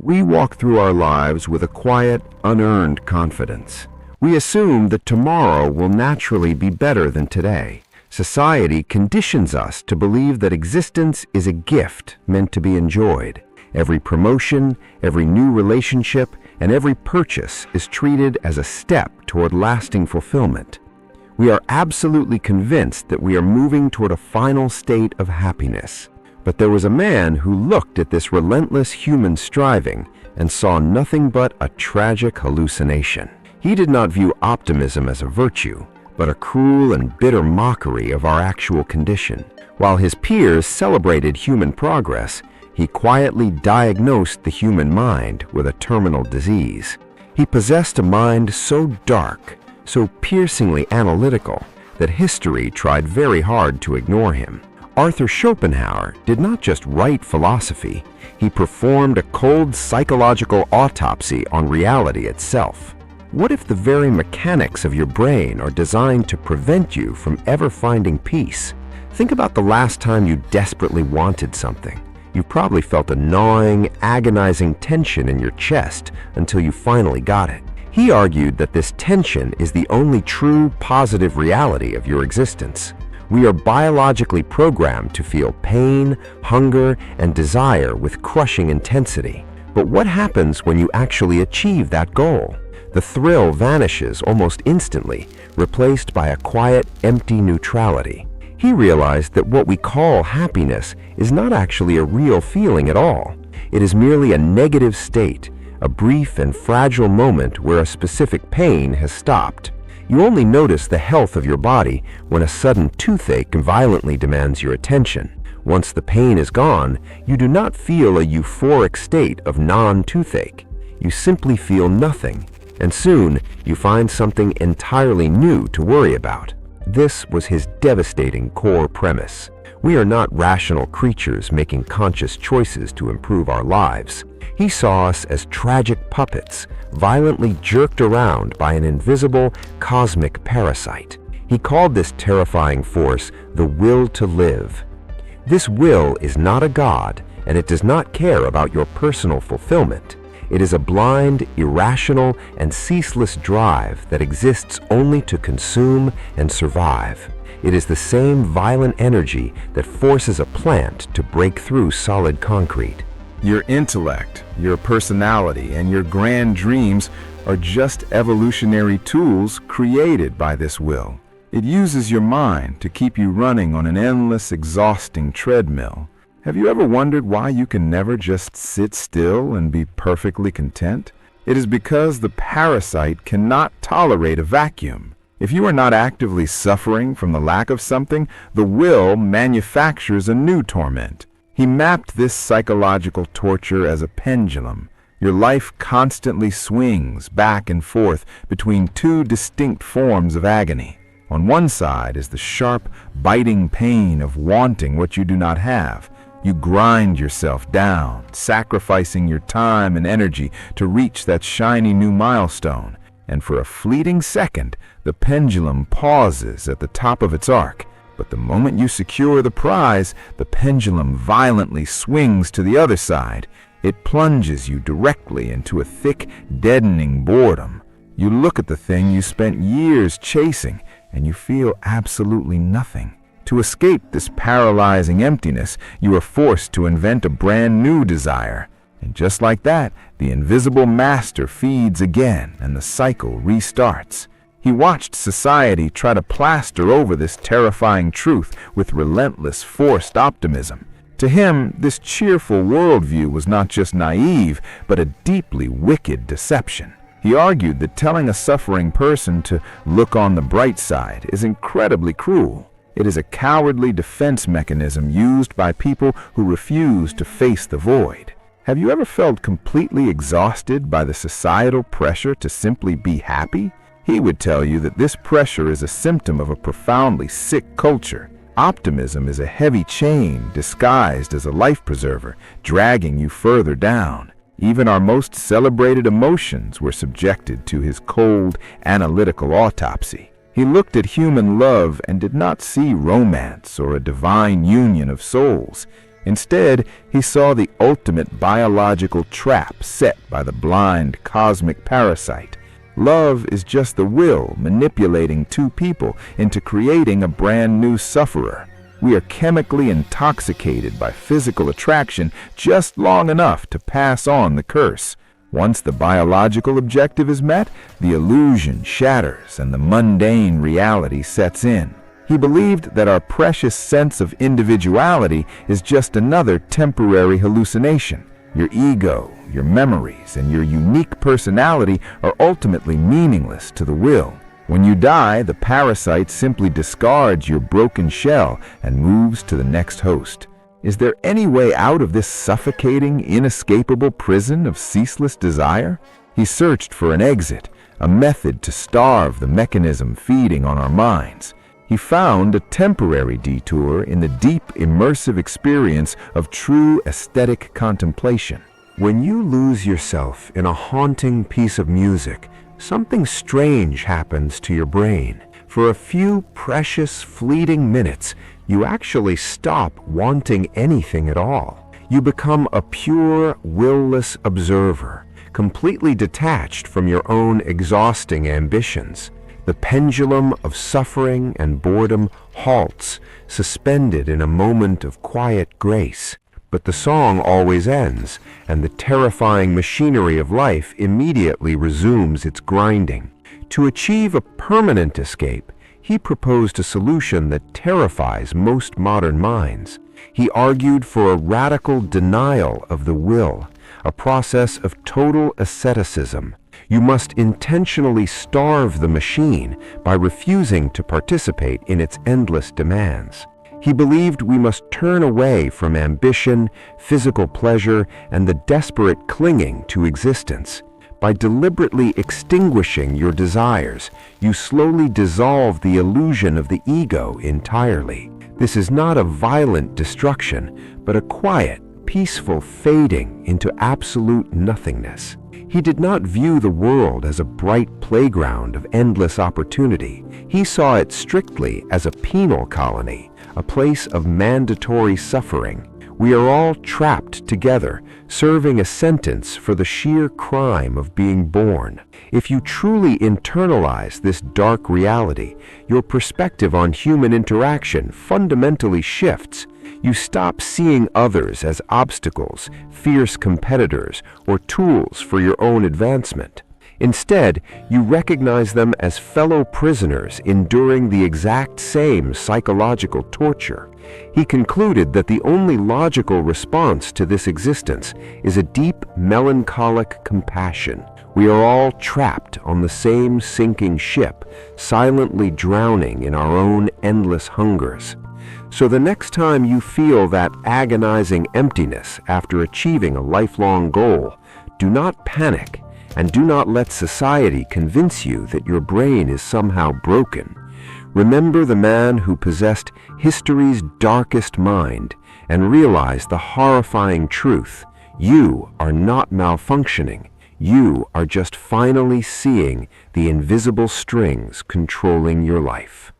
We walk through our lives with a quiet, unearned confidence. We assume that tomorrow will naturally be better than today. Society conditions us to believe that existence is a gift meant to be enjoyed. Every promotion, every new relationship, and every purchase is treated as a step toward lasting fulfillment. We are absolutely convinced that we are moving toward a final state of happiness. But there was a man who looked at this relentless human striving and saw nothing but a tragic hallucination. He did not view optimism as a virtue, but a cruel and bitter mockery of our actual condition. While his peers celebrated human progress, he quietly diagnosed the human mind with a terminal disease. He possessed a mind so dark, so piercingly analytical, that history tried very hard to ignore him. Arthur Schopenhauer did not just write philosophy, he performed a cold psychological autopsy on reality itself. What if the very mechanics of your brain are designed to prevent you from ever finding peace? Think about the last time you desperately wanted something. You probably felt a gnawing, agonizing tension in your chest until you finally got it. He argued that this tension is the only true positive reality of your existence. We are biologically programmed to feel pain, hunger, and desire with crushing intensity. But what happens when you actually achieve that goal? The thrill vanishes almost instantly, replaced by a quiet, empty neutrality. He realized that what we call happiness is not actually a real feeling at all. It is merely a negative state, a brief and fragile moment where a specific pain has stopped. You only notice the health of your body when a sudden toothache violently demands your attention. Once the pain is gone, you do not feel a euphoric state of non-toothache. You simply feel nothing, and soon you find something entirely new to worry about. This was his devastating core premise. We are not rational creatures making conscious choices to improve our lives. He saw us as tragic puppets, violently jerked around by an invisible cosmic parasite. He called this terrifying force the will to live. This will is not a god, and it does not care about your personal fulfillment. It is a blind, irrational, and ceaseless drive that exists only to consume and survive. It is the same violent energy that forces a plant to break through solid concrete. Your intellect, your personality, and your grand dreams are just evolutionary tools created by this will. It uses your mind to keep you running on an endless, exhausting treadmill. Have you ever wondered why you can never just sit still and be perfectly content? It is because the parasite cannot tolerate a vacuum. If you are not actively suffering from the lack of something, the will manufactures a new torment. He mapped this psychological torture as a pendulum. Your life constantly swings back and forth between two distinct forms of agony. On one side is the sharp, biting pain of wanting what you do not have. You grind yourself down, sacrificing your time and energy to reach that shiny new milestone. And for a fleeting second, the pendulum pauses at the top of its arc. But the moment you secure the prize, the pendulum violently swings to the other side. It plunges you directly into a thick, deadening boredom. You look at the thing you spent years chasing, and you feel absolutely nothing. To escape this paralyzing emptiness, you are forced to invent a brand new desire. And just like that, the invisible master feeds again, and the cycle restarts. He watched society try to plaster over this terrifying truth with relentless, forced optimism. To him, this cheerful worldview was not just naive, but a deeply wicked deception. He argued that telling a suffering person to look on the bright side is incredibly cruel. It is a cowardly defense mechanism used by people who refuse to face the void. Have you ever felt completely exhausted by the societal pressure to simply be happy? He would tell you that this pressure is a symptom of a profoundly sick culture. Optimism is a heavy chain disguised as a life preserver, dragging you further down. Even our most celebrated emotions were subjected to his cold, analytical autopsy. He looked at human love and did not see romance or a divine union of souls. Instead, he saw the ultimate biological trap set by the blind cosmic parasite. Love is just the will manipulating two people into creating a brand new sufferer. We are chemically intoxicated by physical attraction just long enough to pass on the curse. Once the biological objective is met, the illusion shatters and the mundane reality sets in. He believed that our precious sense of individuality is just another temporary hallucination. Your ego, your memories, and your unique personality are ultimately meaningless to the will. When you die, the parasite simply discards your broken shell and moves to the next host. Is there any way out of this suffocating, inescapable prison of ceaseless desire? He searched for an exit, a method to starve the mechanism feeding on our minds. He found a temporary detour in the deep, immersive experience of true aesthetic contemplation. When you lose yourself in a haunting piece of music, something strange happens to your brain. For a few precious, fleeting minutes, you actually stop wanting anything at all. You become a pure, will-less observer, completely detached from your own exhausting ambitions. The pendulum of suffering and boredom halts, suspended in a moment of quiet grace. But the song always ends, and the terrifying machinery of life immediately resumes its grinding. To achieve a permanent escape, he proposed a solution that terrifies most modern minds. He argued for a radical denial of the will, a process of total asceticism. You must intentionally starve the machine by refusing to participate in its endless demands. He believed we must turn away from ambition, physical pleasure, and the desperate clinging to existence. By deliberately extinguishing your desires, you slowly dissolve the illusion of the ego entirely. This is not a violent destruction, but a quiet, peaceful fading into absolute nothingness. He did not view the world as a bright playground of endless opportunity. He saw it strictly as a penal colony, a place of mandatory suffering. We are all trapped together, serving a sentence for the sheer crime of being born. If you truly internalize this dark reality, your perspective on human interaction fundamentally shifts. You stop seeing others as obstacles, fierce competitors, or tools for your own advancement. Instead, you recognize them as fellow prisoners enduring the exact same psychological torture. He concluded that the only logical response to this existence is a deep, melancholic compassion. We are all trapped on the same sinking ship, silently drowning in our own endless hungers. So the next time you feel that agonizing emptiness after achieving a lifelong goal, do not panic, and do not let society convince you that your brain is somehow broken. Remember the man who possessed history's darkest mind and realize the horrifying truth. You are not malfunctioning. You are just finally seeing the invisible strings controlling your life.